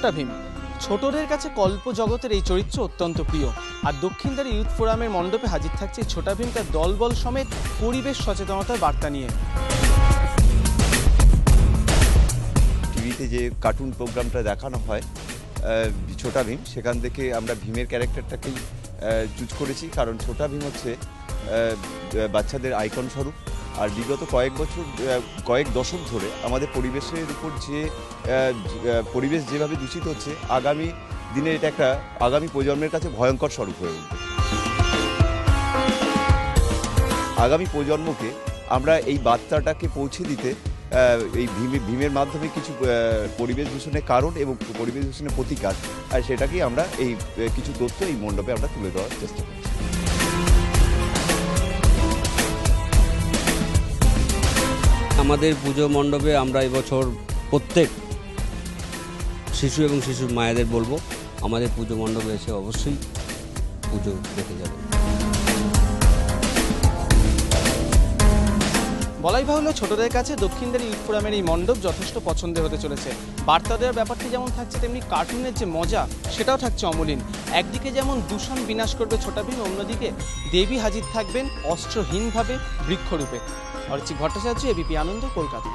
ছোটা ভীম ছোটদের কাছে কল্প জগতের এই চরিত্র অত্যন্ত প্রিয়। আর দক্ষিণদ্বার ইউথ ফোরামের মণ্ডপে হাজির থাকছে ছোটা ভীম তার দলবল সমেত পরিবেশ সচেতনতার বার্তা নিয়ে। টিভিতে যে কার্টুন প্রোগ্রামটা দেখানো হয় ছোটা ভীম, সেখান থেকে আমরা ভীমের ক্যারেক্টারটাকেই চুজ করেছি, কারণ ছোটা ভীম হচ্ছে বাচ্চাদের আইকন স্বরূপ। আর বিগত কয়েক দশক ধরে আমাদের পরিবেশের উপর যে পরিবেশ যেভাবে দূষিত হচ্ছে, আগামী দিনে এটা একটা আগামী প্রজন্মের কাছে ভয়ঙ্কর স্বরূপ হয়ে উঠবে। আগামী প্রজন্মকে আমরা এই বার্তাটাকে পৌঁছে দিতে এই ভীমের মাধ্যমে কিছু পরিবেশ দূষণের কারণ এবং পরিবেশ দূষণের প্রতিকার, আর সেটাকেই আমরা এই কিছু তথ্য এই মণ্ডপে আমরা তুলে দেওয়ার চেষ্টা করছি। আমাদের পুজো মণ্ডপে আমরা এবছর প্রত্যেক শিশু এবং শিশুর মায়েদের বলবো আমাদের পুজো মণ্ডপে এসে অবশ্যই পুজো দেখে যাবে। বলাই বাহুল্য, ছোটদের কাছে দক্ষিণদ্বার ইউথ ফোরামের এই মণ্ডপ যথেষ্ট পছন্দের হতে চলেছে। বার্তা দেওয়ার ব্যাপারটি যেমন থাকছে, তেমনি কার্টুনের যে মজা সেটাও থাকছে অমলিন। একদিকে যেমন দূষণ বিনাশ করবে ছোটা ভীম, অন্যদিকে দেবী হাজির থাকবেন অস্ত্রহীনভাবে বৃক্ষরূপে। অরিজিৎ ভট্টাচার্য, এবিপি আনন্দ, কলকাতা।